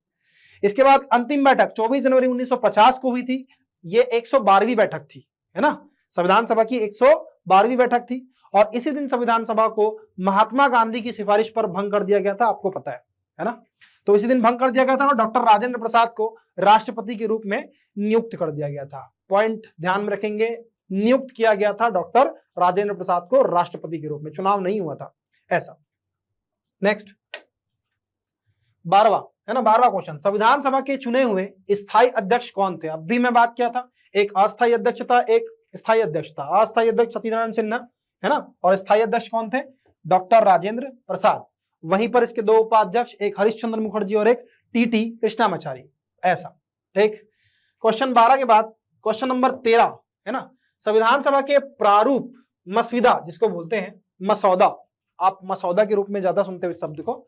इसके बाद अंतिम बैठक 24 जनवरी 1950 को हुई थी। ये 112वीं बैठक थी, है ना, संविधान सभा की 112वीं बैठक थी। और इसी दिन संविधान सभा को महात्मा गांधी की सिफारिश पर भंग कर दिया गया था, आपको पता है ना। तो इसी दिन भंग कर दिया गया था और डॉक्टर राजेंद्र प्रसाद को राष्ट्रपति के रूप में नियुक्त कर दिया गया था। पॉइंट ध्यान में रखेंगे, नियुक्त किया गया था डॉक्टर राजेंद्र प्रसाद को राष्ट्रपति के रूप में, चुनाव नहीं हुआ था, ऐसा। नेक्स्ट 12वां, है ना, 12वां क्वेश्चन, संविधान सभा के चुने हुए स्थायी अध्यक्ष कौन थे? अब भी मैं बात किया था, एक अस्थायी अध्यक्ष था, एक स्थायी अध्यक्ष था। अस्थायी अध्यक्ष सचिदानंद सिन्हा, है ना, और स्थायी अध्यक्ष कौन थे? डॉक्टर राजेंद्र प्रसाद। वहीं पर इसके 2 उपाध्यक्ष, एक हरीश चंद्र मुखर्जी और एक टीटी कृष्णामाचारी, ऐसा। ठीक, क्वेश्चन 12 के बाद क्वेश्चन नंबर 13, है ना, संविधान सभा के प्रारूप मसविदा, जिसको बोलते हैं मसौदा, आप मसौदा के रूप में ज्यादा सुनते हो इस शब्द को,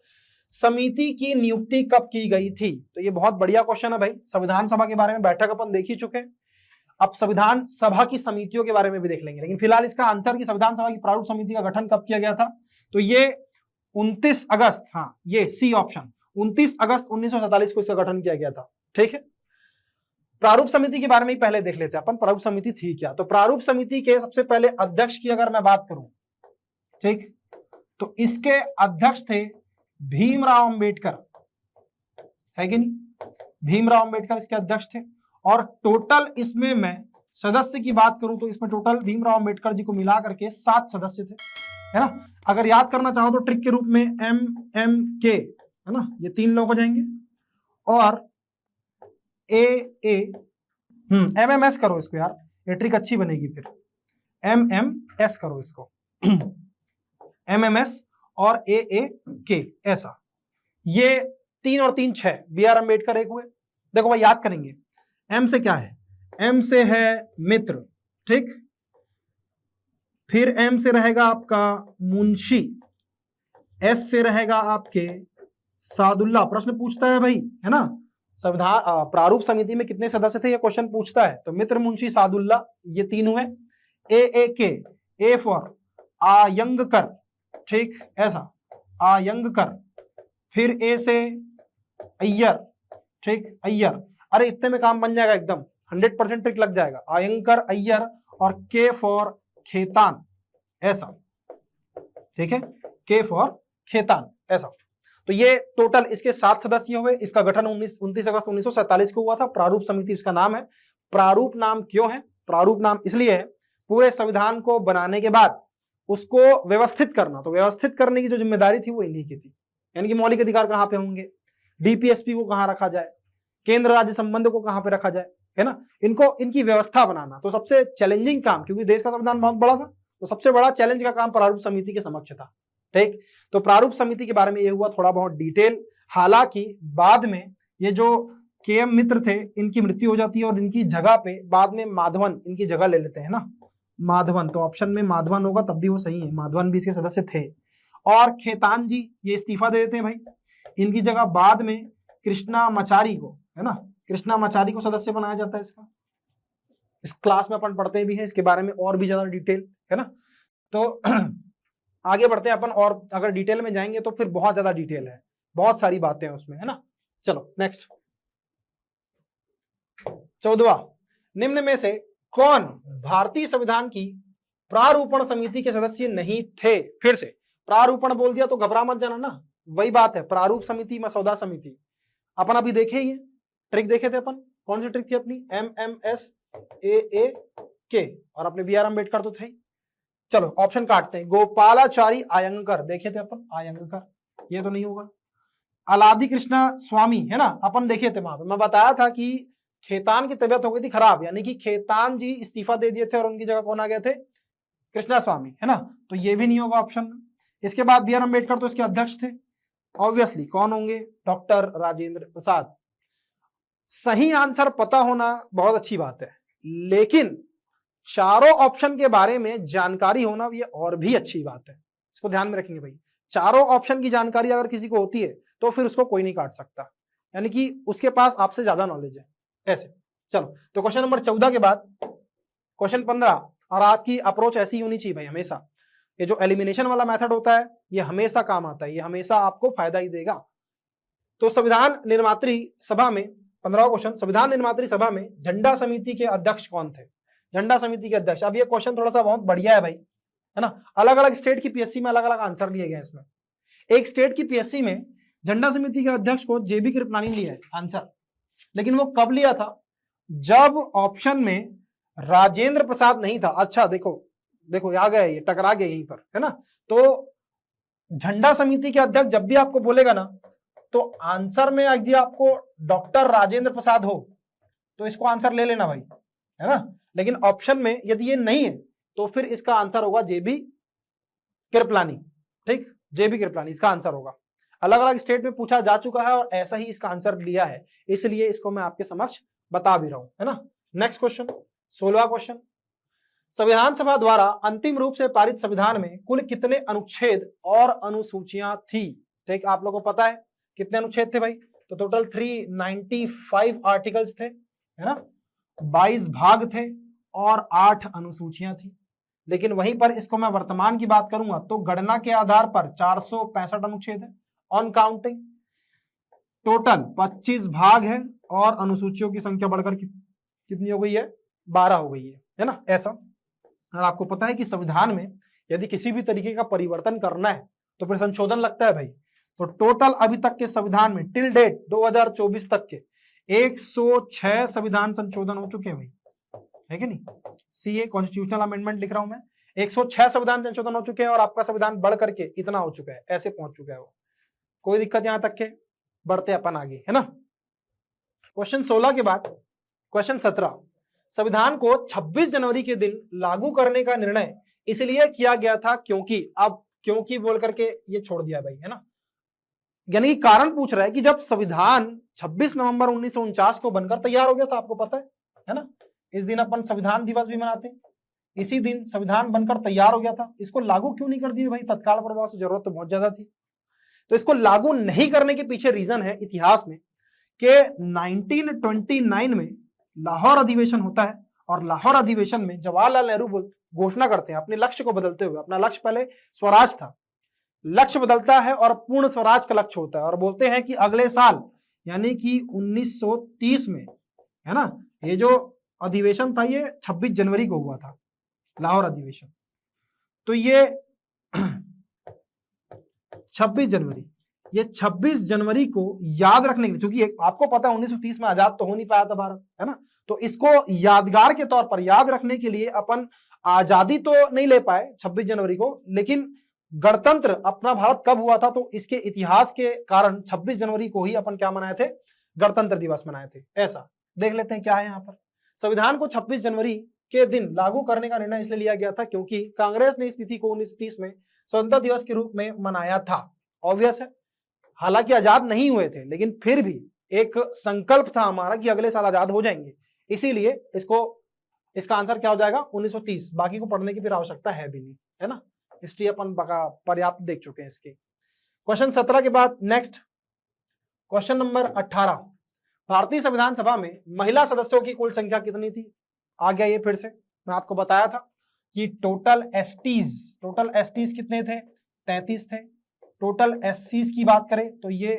समिति की नियुक्ति कब की गई थी? तो ये बहुत बढ़िया क्वेश्चन है भाई। संविधान सभा के बारे में बैठक अपन देख ही चुके हैं, अब संविधान सभा की समितियों के बारे में भी देख लेंगे। लेकिन फिलहाल इसका आंसर की संविधान सभा की प्रारूप समिति का गठन कब किया गया था? तो ये 29 अगस्त, हाँ ये सी ऑप्शन, 29 अगस्त 1947 को इसका गठन किया गया था। ठीक है, प्रारूप समिति के बारे में ही पहले देख लेते हैं अपन, प्रारूप समिति थी क्या। तो प्रारूप समिति के सबसे पहले अध्यक्ष की अगर मैं बात करूं, ठीक, तो इसके अध्यक्ष थे भीमराव अंबेडकर, है कि नहीं, भीमराव अंबेडकर इसके अध्यक्ष थे। और टोटल इसमें मैं सदस्य की बात करूं तो इसमें टोटल भीमराव अंबेडकर जी को मिला करके 7 सदस्य थे, है ना। अगर याद करना चाहो तो ट्रिक के रूप में MMK, है ना, ये 3 लोग हो जाएंगे, और AA, MMS करो इसको यार, ये ट्रिक अच्छी बनेगी फिर, MMS करो इसको MMS और AAK, ऐसा। ये 3 और 3 6, BR अंबेडकर एक हुए। देखो भाई याद करेंगे, M से क्या है? M से है मित्र, ठीक, फिर M से रहेगा आपका मुंशी, S से रहेगा आपके सादुल्ला। प्रश्न पूछता है भाई, है ना, संविधान प्रारूप समिति में कितने सदस्य थे ये क्वेश्चन पूछता है। तो मित्र, मुंशी, सादुल्ला, ये 3 हुए। AAK, A फॉर आयंगकर, ठीक, ऐसा, आयंगकर, फिर ए से अय्यर, ठीक, अय्यर, अरे इतने में काम बन जाएगा एकदम, 100% ट्रिक लग जाएगा। अयंकर, अय्यर और के फॉर खेतान, ऐसा, ठीक है, के फॉर खेतान, ऐसा। तो ये टोटल इसके 7 सदस्य हुए। इसका गठन 29 अगस्त 1947 को हुआ था। प्रारूप समिति इसका नाम है। प्रारूप नाम क्यों है? प्रारूप नाम इसलिए है, पूरे संविधान को बनाने के बाद उसको व्यवस्थित करना, तो व्यवस्थित करने की जो जिम्मेदारी थी वो इन्हीं की थी। यानी कि मौलिक अधिकार कहाँ पे होंगे, डीपीएसपी को कहाँ रखा जाए, केंद्र राज्य संबंध को कहाँ पे रखा जाए, है ना, इनको, इनकी व्यवस्था बनाना। तो सबसे चैलेंजिंग काम, क्योंकि देश का संविधान बहुत बड़ा था, तो सबसे बड़ा चैलेंज का काम प्रारूप समिति के समक्ष था, ठीक। तो प्रारूप समिति के बारे में ये हुआ थोड़ा बहुत डिटेल। हालांकि बाद में ये जो के.एम. मित्र थे, इनकी मृत्यु हो जाती है और इनकी जगह पे बाद में माधवन इनकी जगह ले लेते हैं ना, माधवन। तो ऑप्शन में माधवन होगा, तब भी वो सही है, माधवन भी इसके सदस्य थे। और खेतान जी ये इस्तीफा दे देते हैं भाई, इनकी जगह बाद में कृष्णामाचारी को, है ना, कृष्णामाचारी को सदस्य बनाया जाता है इसका। इस क्लास में अपन पढ़ते भी हैं इसके बारे में और भी ज्यादा डिटेल, है ना। तो आगे बढ़ते हैं अपन, और अगर डिटेल में जाएंगे तो फिर बहुत ज्यादा डिटेल है, बहुत सारी बातें हैं उसमें, है ना। चलो नेक्स्ट, 14वां, निम्न में से कौन भारतीय संविधान की प्रारूपण समिति के सदस्य नहीं थे? फिर से प्रारूपण बोल दिया तो घबरा मत जाना ना, वही बात है, प्रारूप समिति, मसौदा समिति। अपन अभी देखे ही है, ट्रिक देखे थे अपन, कौन सी ट्रिक थी अपनी, MMSAA और अपने BR अम्बेडकर तो थे। चलो ऑप्शन काटते हैं। गोपालाचारी आयंगर देखे थे अपन, आयंगर, ये तो नहीं होगा। अलादी कृष्णा स्वामी, है ना, अपन देखे थे वहां पे, मैं बताया था कि खेतान की तबीयत हो गई थी खराब, यानी कि खेतान जी इस्तीफा दे दिए थे और उनकी जगह कौन आ गए थे, कृष्णा स्वामी, है ना, तो ये भी नहीं होगा ऑप्शन में। इसके बाद BR अम्बेडकर तो इसके अध्यक्ष थे, ऑब्वियसली कौन होंगे, डॉक्टर राजेंद्र प्रसाद। सही आंसर पता होना बहुत अच्छी बात है, लेकिन चारों ऑप्शन के बारे में जानकारी होना ये और भी अच्छी बात है, इसको ध्यान में रखेंगे भाई। चारों ऑप्शन की जानकारी अगर किसी को होती है तो फिर उसको कोई नहीं काट सकता, यानी कि उसके पास आपसे ज्यादा नॉलेज है, ऐसे। चलो तो क्वेश्चन नंबर 14 के बाद क्वेश्चन 15, और आपकी अप्रोच ऐसी होनी चाहिए भाई हमेशा। ये जो एलिमिनेशन वाला मेथड होता है ये हमेशा काम आता है, ये हमेशा आपको फायदा ही देगा। तो संविधान निर्मात्री सभा में, 15वां क्वेश्चन, संविधान निर्मात्री सभा में झंडा समिति के अध्यक्ष कौन थे? झंडा समिति के अध्यक्ष। अब ये क्वेश्चन थोड़ा सा बहुत बढ़िया है भाई, है ना, अलग अलग स्टेट की पीएससी में अलग अलग आंसर लिए गए इसमें। एक स्टेट की पीएससी में झंडा समिति के अध्यक्ष को JB कृपलानी लिया है आंसर, लेकिन वो कब लिया था, जब ऑप्शन में राजेंद्र प्रसाद नहीं था। अच्छा देखो देखो आ गया, ये टकरा गया यहीं पर, है ना। तो झंडा समिति के अध्यक्ष जब भी आपको बोलेगा ना, तो आंसर में यदि आपको डॉक्टर राजेंद्र प्रसाद हो तो इसको आंसर ले लेना भाई, है ना। लेकिन ऑप्शन में यदि ये नहीं है तो फिर इसका आंसर होगा JB कृपलानी, ठीक, JB कृपलानी इसका आंसर होगा। अलग अलग स्टेट में पूछा जा चुका है और ऐसा ही इसका आंसर लिया है, इसलिए इसको मैं आपके समक्ष बता भी रहा हूं, है ना। नेक्स्ट क्वेश्चन, 16वां क्वेश्चन, संविधान सभा द्वारा अंतिम रूप से पारित संविधान में कुल कितने अनुच्छेद और अनुसूचियां थी? ठीक, आप लोगों को पता है कितने अनुच्छेद थे भाई, तो टोटल 395 आर्टिकल्स थे, है ना, 22 भाग थे और 8 अनुसूचियां थी। लेकिन वहीं पर इसको मैं वर्तमान की बात करूंगा तो गणना के आधार पर 465 अनुच्छेद है, ऑन काउंटिंग टोटल 25 भाग है और अनुसूचियों की संख्या बढ़कर कितनी हो गई है, 12 हो गई है ना, ऐसा। और आपको पता है कि संविधान में यदि किसी भी तरीके का परिवर्तन करना है तो फिर संशोधन लगता है भाई। तो टोटल अभी तक के संविधान में टिल डेट 2024 तक के 106 संविधान संशोधन हो चुके हैं भाई, है कि नहीं, CA कॉन्स्टिट्यूशनल अमेंडमेंट लिख रहा हूं मैं, 106 संविधान संशोधन हो चुके हैं और आपका संविधान बढ़ करके इतना हो चुका है, ऐसे पहुंच चुका है वो। कोई दिक्कत यहां तक के, बढ़ते अपन आगे, है ना। क्वेश्चन 16 के बाद क्वेश्चन 17, संविधान को 26 जनवरी के दिन लागू करने का निर्णय इसलिए किया गया था क्योंकि, अब क्योंकि बोल करके ये छोड़ दिया भाई, है ना, यानी कारण पूछ रहा है कि जब संविधान 26 नवंबर 1949 को बनकर तैयार हो गया था, आपको पता है ना, इस दिन अपन संविधान दिवस भी मनाते हैं, इसी दिन संविधान बनकर तैयार हो गया था, इसको लागू क्यों नहीं कर दिए भाई, तत्काल प्रभाव से, जरूरत तो बहुत ज्यादा थी। तो इसको लागू नहीं करने के पीछे रीजन है इतिहास में कि 1929 में लाहौर अधिवेशन होता है और लाहौर अधिवेशन में जवाहरलाल नेहरू घोषणा करते हैं अपने लक्ष्य को बदलते हुए, अपना लक्ष्य पहले स्वराज था, लक्ष्य बदलता है और पूर्ण स्वराज का लक्ष्य होता है, और बोलते हैं कि अगले साल यानी कि 1930 में, है ना, ये जो अधिवेशन था ये 26 जनवरी को हुआ था, लाहौर अधिवेशन। तो ये 26 जनवरी, ये 26 जनवरी को याद रखने के लिए, क्योंकि आपको पता है 1930 में आजाद तो हो नहीं पाया था भारत, है ना, तो इसको यादगार के तौर पर याद रखने के लिए अपन आजादी तो नहीं ले पाए 26 जनवरी को, लेकिन गणतंत्र अपना भारत कब हुआ था, तो इसके इतिहास के कारण 26 जनवरी को ही अपन क्या मनाए थे, गणतंत्र दिवस मनाए थे। ऐसा देख लेते हैं क्या है यहाँ पर। संविधान को 26 जनवरी के दिन लागू करने का निर्णय इसलिए लिया गया था क्योंकि कांग्रेस ने इस तिथि को 1930 में स्वतंत्रता दिवस के रूप में मनाया था। ऑब्वियस है, हालांकि आजाद नहीं हुए थे, लेकिन फिर भी एक संकल्प था हमारा कि अगले साल आजाद हो जाएंगे, इसीलिए इसका आंसर क्या हो जाएगा 1930। बाकी को पढ़ने की फिर आवश्यकता है भी नहीं, है ना, हिस्ट्री अपन पर्याप्त देख चुके हैं इसके। क्वेश्चन 17 के बाद नेक्स्ट क्वेश्चन नंबर 18, भारतीय संविधान सभा में महिला सदस्यों की कुल संख्या कितनी थी? आ गया ये फिर से, मैं आपको बताया था कि टोटल एसटीज कितने थे, 33 थे। टोटल एससीज की बात करें तो ये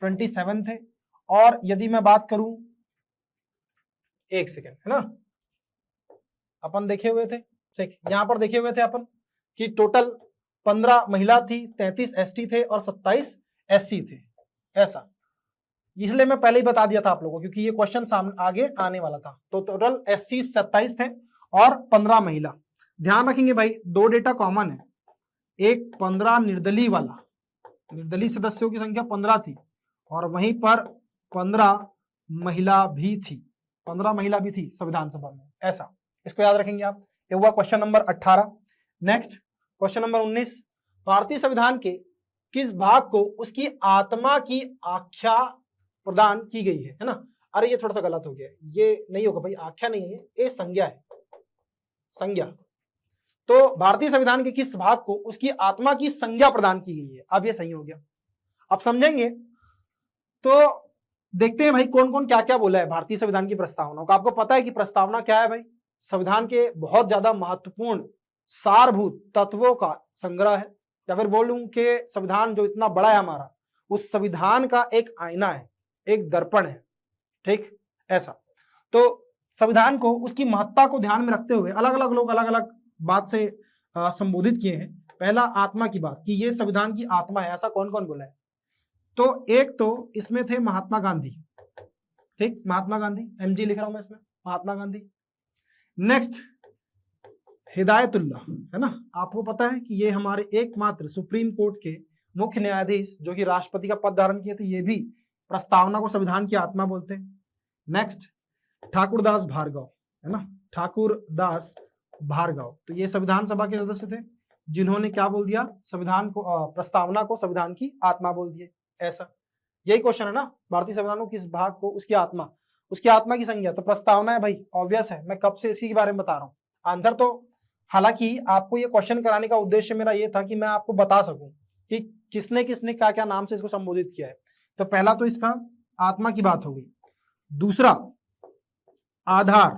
27 थे। और यदि मैं बात करूं, एक सेकेंड, है ना, अपन देखे हुए थे, ठीक, यहां पर देखे हुए थे अपन कि टोटल 15 महिला थी, 33 एसटी थे और 27 एससी थे, ऐसा। इसलिए मैं पहले ही बता दिया था आप लोगों को, क्योंकि ये क्वेश्चन सामने आगे आने वाला था। तो टोटल एससी 27 थे और 15 महिला। ध्यान रखेंगे भाई, दो डेटा कॉमन है, एक 15 निर्दलीय वाला, निर्दलीय सदस्यों की संख्या 15 थी, और वहीं पर 15 महिला भी थी, 15 महिला भी थी संविधान सभा में, ऐसा। इसको याद रखेंगे आप। ये हुआ question number 18। Next question number 19, भारतीय संविधान के किस भाग को उसकी आत्मा की आख्या प्रदान की गई है ना? अरे ये थोड़ा सा गलत हो गया, ये नहीं होगा भाई, आख्या नहीं है ये संज्ञा है, संज्ञा। तो भारतीय संविधान के किस भाग को उसकी आत्मा की संज्ञा प्रदान की गई है, अब ये सही हो गया। अब समझेंगे तो देखते हैं भाई कौन कौन क्या क्या बोला है भारतीय संविधान की प्रस्तावना को। आपको पता है कि प्रस्तावना क्या है भाई? संविधान के बहुत ज्यादा महत्वपूर्ण सारभूत तत्वों का संग्रह है, या फिर बोलूं कि संविधान जो इतना बड़ा है हमारा, उस संविधान का एक आईना है, एक दर्पण है, ठीक, ऐसा। तो संविधान को उसकी महत्ता को ध्यान में रखते हुए अलग अलग लोग अलग अलग बात से संबोधित किए हैं। पहला आत्मा की बात, कि ये संविधान की आत्मा है, ऐसा कौन कौन बोला है? तो एक तो इसमें थे महात्मा गांधी, ठीक, महात्मा गांधी, एमजी लिख रहा हूं मैं इसमें, महात्मा गांधी। नेक्स्ट हिदायतुल्लाह, है ना, आपको पता है कि ये हमारे एकमात्र सुप्रीम कोर्ट के मुख्य न्यायाधीश जो कि राष्ट्रपति का पद धारण किए थे, ये भी प्रस्तावना को संविधान की आत्मा बोलते हैं। नेक्स्ट ठाकुरदास भार्गव, है ना, ठाकुरदास भार्गव, तो ये संविधान सभा के सदस्य थे जिन्होंने क्या बोल दिया, संविधान को प्रस्तावना को संविधान की आत्मा बोल दिए, ऐसा। यही क्वेश्चन है ना, भारतीय संविधान को किस भाग को उसकी आत्मा की संज्ञा, तो प्रस्तावना है भाई, ऑब्वियस है, मैं कब से इसी के बारे में बता रहा हूँ। आंसर तो, हालांकि आपको ये क्वेश्चन कराने का उद्देश्य मेरा ये था कि मैं आपको बता सकूं कि किसने किसने क्या क्या नाम से इसको संबोधित किया है। तो पहला तो इसका आत्मा की बात हो गई, दूसरा आधार,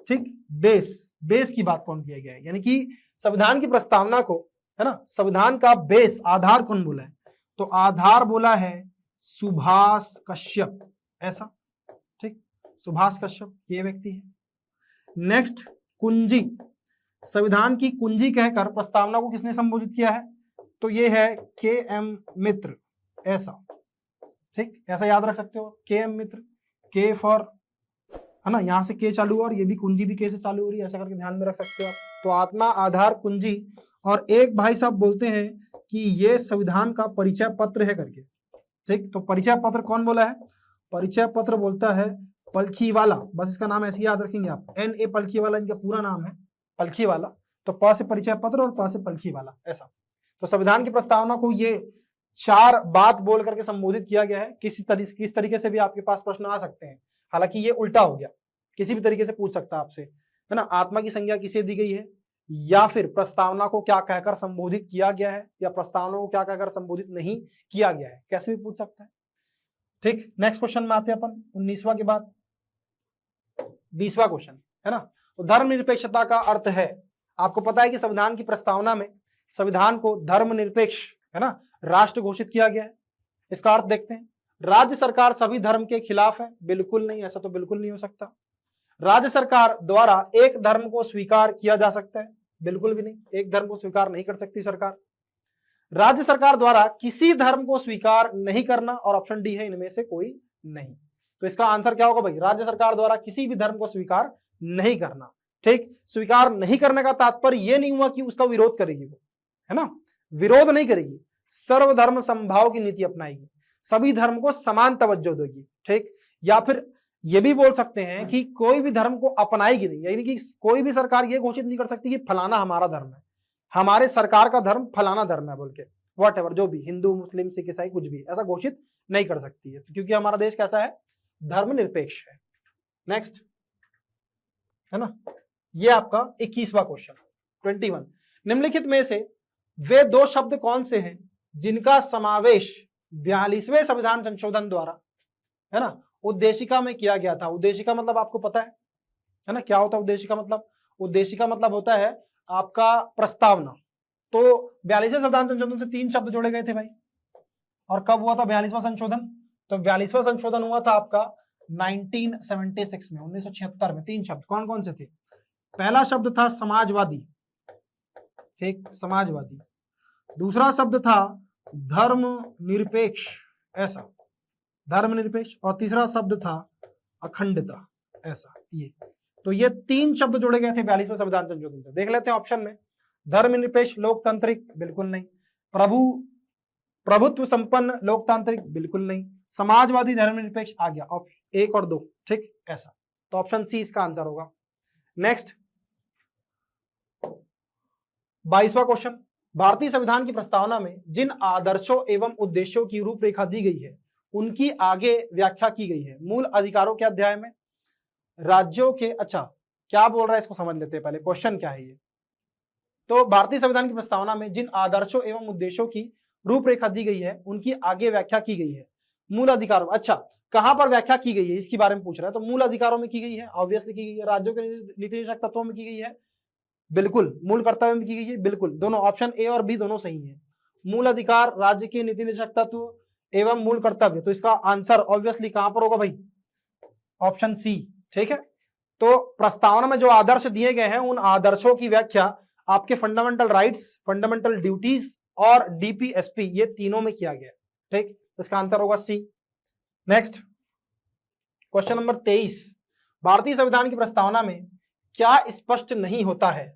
ठीक, बेस की बात कौन किया गया है, यानी कि संविधान की प्रस्तावना को, है ना, संविधान का बेस आधार कौन बोला है, तो आधार बोला है सुभाष कश्यप, ऐसा, ठीक, सुभाष कश्यप ये व्यक्ति है। नेक्स्ट कुंजी, संविधान की कुंजी कहकर प्रस्तावना को किसने संबोधित किया है, तो ये है के.एम. मित्र, ऐसा, ठीक, ऐसा याद रख सकते हो, के.एम. मित्र, के फॉर, है ना, यहां से के चालू और ये भी कुंजी भी के से चालू हो रही है, ऐसा करके ध्यान में रख सकते हो आप। तो आत्मा, आधार, कुंजी, और एक भाई साहब बोलते हैं कि ये संविधान का परिचय पत्र है करके, ठीक। तो परिचय पत्र कौन बोला है, परिचय पत्र बोलता है पलखीवाला, बस इसका नाम ऐसे याद रखेंगे आप, N.A. पलखीवाला इनका पूरा नाम है, पलखीवाला। तो प से परिचय पत्र और प से पलखीवाला, ऐसा। तो संविधान की प्रस्तावना को ये 4 बात बोल करके संबोधित किया गया है। किस तरीके से भी आपके पास प्रश्न आ सकते हैं, हालांकि ये उल्टा हो गया, किसी भी तरीके से पूछ सकता है आपसे, है ना, आत्मा की संज्ञा किसे दी गई है, या फिर प्रस्तावना को क्या कहकर संबोधित किया गया है, या प्रस्तावना को क्या कहकर संबोधित नहीं किया गया है, कैसे भी पूछ सकता है, ठीक। नेक्स्ट क्वेश्चन में आते हैं अपन 19वां के बाद 20वां क्वेश्चन, है ना। तो धर्मनिरपेक्षता का अर्थ है, आपको पता है कि संविधान की प्रस्तावना में संविधान को धर्मनिरपेक्ष, है ना, राष्ट्र घोषित किया गया है। इसका अर्थ देखते हैं। राज्य सरकार सभी धर्म के खिलाफ है, बिल्कुल नहीं, ऐसा तो बिल्कुल नहीं हो सकता। राज्य सरकार द्वारा एक धर्म को स्वीकार किया जा सकता है, बिल्कुल भी नहीं, एक धर्म को स्वीकार नहीं कर सकती सरकार। राज्य सरकार द्वारा किसी धर्म को स्वीकार नहीं करना, और ऑप्शन डी है इनमें से कोई नहीं। तो इसका आंसर क्या होगा भाई, राज्य सरकार द्वारा किसी भी धर्म को स्वीकार नहीं करना। ठीक, स्वीकार नहीं करने का तात्पर्य यह नहीं हुआ कि उसका विरोध करेगी वो, है ना, विरोध नहीं करेगी, सर्वधर्म समभाव की नीति अपनाएगी, सभी धर्म को समान तवज्जो देगी। ठीक, या फिर ये भी बोल सकते हैं कि कोई भी धर्म को अपनाएगी नहीं, यानी कि कोई भी सरकार ये घोषित नहीं कर सकती कि फलाना हमारा धर्म है, हमारे सरकार का धर्म फलाना धर्म है बोल के, वॉट एवर, जो भी, हिंदू मुस्लिम सिख ईसाई कुछ भी, ऐसा घोषित नहीं कर सकती है, क्योंकि हमारा देश कैसा है, धर्मनिरपेक्ष है। नेक्स्ट, है ना, ये आपका 21वां क्वेश्चन 21। निम्नलिखित में से वे दो शब्द कौन से हैं जिनका समावेश 42वें संविधान संशोधन द्वारा, है ना, उद्देशिका में किया गया था। उद्देशिका मतलब आपको पता है ना, क्या होता है उद्देशिका मतलब? उद्देशिका मतलब होता है आपका प्रस्तावना। तो 42वें संविधान संशोधन से 3 शब्द जोड़े गए थे भाई, और कब हुआ था 42वां संशोधन? तो 42वां संशोधन हुआ था आपका 1976 में, 1976 में। 3 शब्द कौन कौन से थे? पहला शब्द था समाजवादी, ठीक, समाजवादी। दूसरा शब्द था धर्मनिरपेक्ष, ऐसा, धर्मनिरपेक्ष। और तीसरा शब्द था अखंडता, ऐसा, ये। तो ये 3 शब्द जोड़े गए थे 42वें संविधान संशोधन से। देख लेते हैं ऑप्शन में। धर्मनिरपेक्ष लोकतांत्रिक, बिल्कुल नहीं। प्रभुत्व संपन्न लोकतांत्रिक, बिल्कुल नहीं। समाजवादी धर्मनिरपेक्ष आ गया, ऑप्शन 1 और 2, ठीक, ऐसा। तो ऑप्शन सी इसका आंसर होगा। नेक्स्ट, 22वां क्वेश्चन। भारतीय संविधान की प्रस्तावना में जिन आदर्शों एवं उद्देश्यों की रूपरेखा दी गई है उनकी आगे व्याख्या की गई है। मूल अधिकारों के अध्याय में राज्यों के, अच्छा क्या बोल रहा है इसको समझ लेते हैं पहले, क्वेश्चन क्या है ये। तो भारतीय संविधान की प्रस्तावना में जिन आदर्शों एवं उद्देश्यों की रूपरेखा दी गई है उनकी आगे व्याख्या की गई है। मूल अधिकारों, अच्छा कहां पर व्याख्या की गई है इसके बारे में पूछ रहा है। तो मूल अधिकारों में की गई है, ऑब्वियसली की गई है। राज्यों के नीति निर्देशक तत्वों में की गई है, बिल्कुल। मूल कर्तव्य में की गई है, बिल्कुल। दोनों ऑप्शन ए और बी दोनों सही है। मूल अधिकार, राज्य के नीति निर्देशक तत्व एवं मूल कर्तव्य, तो इसका आंसर ऑब्वियसली कहां पर होगा भाई, ऑप्शन सी, ठीक है। तो प्रस्तावना में जो आदर्श दिए गए हैं उन आदर्शों की व्याख्या आपके फंडामेंटल राइट्स, फंडामेंटल ड्यूटीज और डीपीएसपी, ये तीनों में किया गया, ठीक। इसका आंसर होगा सी। Next, question number 23। भारतीय संविधान की प्रस्तावना में क्या स्पष्ट नहीं होता है?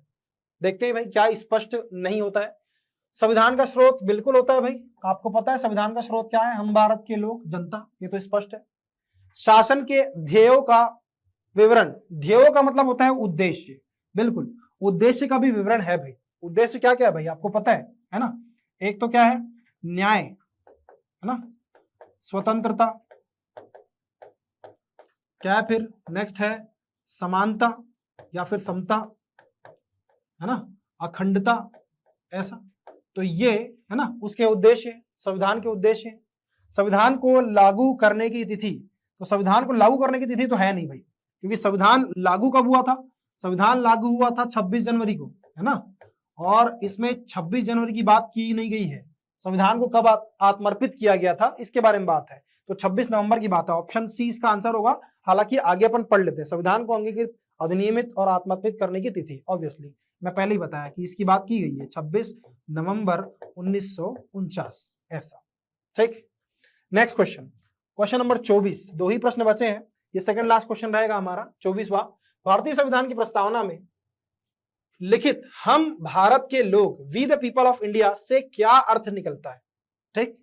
देखते हैं भाई, क्या स्पष्ट नहीं होता है। संविधान का स्रोत बिल्कुल होता है भाई, आपको पता है संविधान का स्रोत क्या है, हम भारत के लोग, जनता, ये तो स्पष्ट है। शासन के ध्येयों का विवरण, ध्येयों का मतलब होता है उद्देश्य, बिल्कुल, उद्देश्य का भी विवरण है भाई। उद्देश्य क्या क्या है भाई, आपको पता है ना। एक तो क्या है, न्याय, है ना, स्वतंत्रता, क्या है फिर, नेक्स्ट है समानता या फिर समता, है ना, अखंडता, ऐसा। तो ये है ना उसके उद्देश्य, संविधान के उद्देश्य। संविधान को लागू करने की तिथि, तो संविधान को लागू करने की तिथि तो है नहीं भाई, क्योंकि संविधान लागू कब हुआ था? संविधान लागू हुआ था 26 जनवरी को, है ना, और इसमें 26 जनवरी की बात की नहीं गई है। संविधान को कब आत्मर्पित किया गया था इसके बारे में बात है, तो 26 नवंबर की बात है। ऑप्शन सी इसका आंसर होगा। हालांकि आगे अपन पढ़ लेते हैं, संविधान को अंगीकृत, अधिनियमित और आत्मर्पित करने की तिथि, ऑब्वियसली मैं पहले ही बताया कि इसकी बात की गई है 26 नवंबर 1949, ऐसा, ठीक। Next question, question number 24। 2 ही प्रश्न बचे हैं, ये सेकंड लास्ट क्वेश्चन रहेगा हमारा, 24वां। भारतीय संविधान की प्रस्तावना में लिखित हम भारत के लोग, we the people of India से क्या अर्थ निकलता है, ठीक।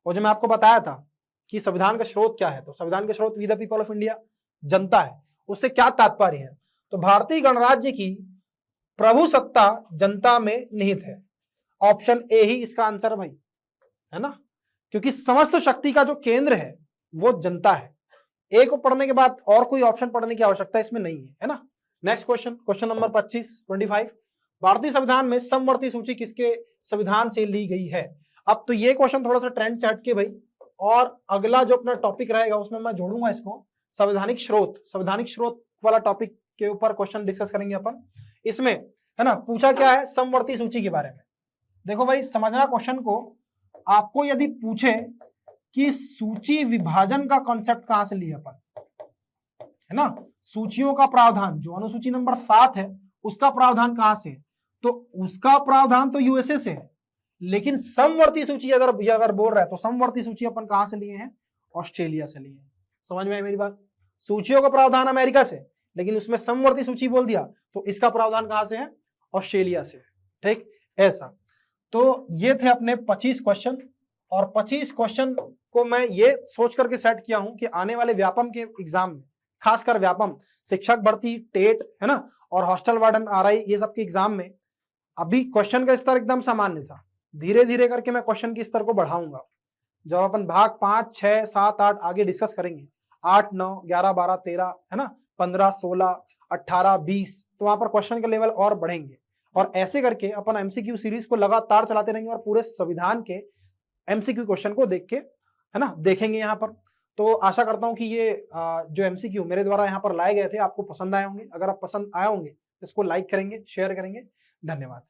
और जो मैं आपको बताया था कि संविधान का स्रोत क्या है, तो संविधान का स्रोत we the people of India, जनता है, उससे क्या तात्पर्य है? तो भारतीय गणराज्य की प्रभु सत्ता जनता में निहित है। ऑप्शन ए ही इसका आंसर भाई, है ना, क्योंकि समस्त शक्ति का जो केंद्र है वो जनता है। ए को पढ़ने के बाद और कोई ऑप्शन पढ़ने की आवश्यकता इसमें नहीं है ना। नेक्स्ट क्वेश्चन, क्वेश्चन नंबर 25 भारतीय संविधान में समवर्ती सूची किसके संविधान से ली गई है? अब तो ये क्वेश्चन थोड़ा सा ट्रेंड से हटके भाई, और अगला जो अपना टॉपिक रहेगा उसमें मैं जोड़ूंगा इसको, संवैधानिक स्रोत, संवैधानिक स्रोत वाला टॉपिक के ऊपर क्वेश्चन डिस्कस करेंगे अपन। इसमें है ना पूछा क्या है, समवर्ती सूची के बारे में। देखो भाई समझना क्वेश्चन को, आपको यदि पूछे कि सूची विभाजन का कॉन्सेप्ट कहां से लिया अपन, है ना, सूचियों का प्रावधान जो अनुसूची नंबर 7 है उसका प्रावधान कहां से, तो उसका प्रावधान तो यूएसए से है, लेकिन समवर्ती सूची अगर बोल रहा है तो समवर्ती सूची अपन कहां से लिए हैं, ऑस्ट्रेलिया से लिए हैं। समझ में आई मेरी बात? सूचियों का प्रावधान अमेरिका से, लेकिन उसमें समवर्ती सूची बोल दिया तो इसका प्रावधान कहां से है, ऑस्ट्रेलिया से। ठीक, ऐसा। तो ये थे अपने 25 क्वेश्चन, और 25 क्वेश्चन को मैं ये सोच करके सेट किया हूं कि आने वाले व्यापम के एग्जाम में, खासकर व्यापम, शिक्षक भर्ती, टेट, है ना, और हॉस्टल वार्डन, आरआई, ये सब के एग्जाम में अभी क्वेश्चन का स्तर एकदम सामान्य था। धीरे धीरे करके मैं क्वेश्चन के स्तर को बढ़ाऊंगा। जब अपन भाग 5, 6, 7, 8 आगे डिस्कस करेंगे, 8, 9, 11, 12, 13, है ना, 15, 16, 18, 20, तो वहां पर क्वेश्चन के लेवल और बढ़ेंगे। और ऐसे करके अपन एमसीक्यू सीरीज को लगातार चलाते रहेंगे और पूरे संविधान के एमसीक्यू क्वेश्चन को देख के, है ना, देखेंगे यहाँ पर। तो आशा करता हूं कि ये जो एमसीक्यू मेरे द्वारा यहाँ पर लाए गए थे आपको पसंद आए होंगे। अगर आप पसंद आए होंगे तो इसको लाइक करेंगे, शेयर करेंगे। धन्यवाद।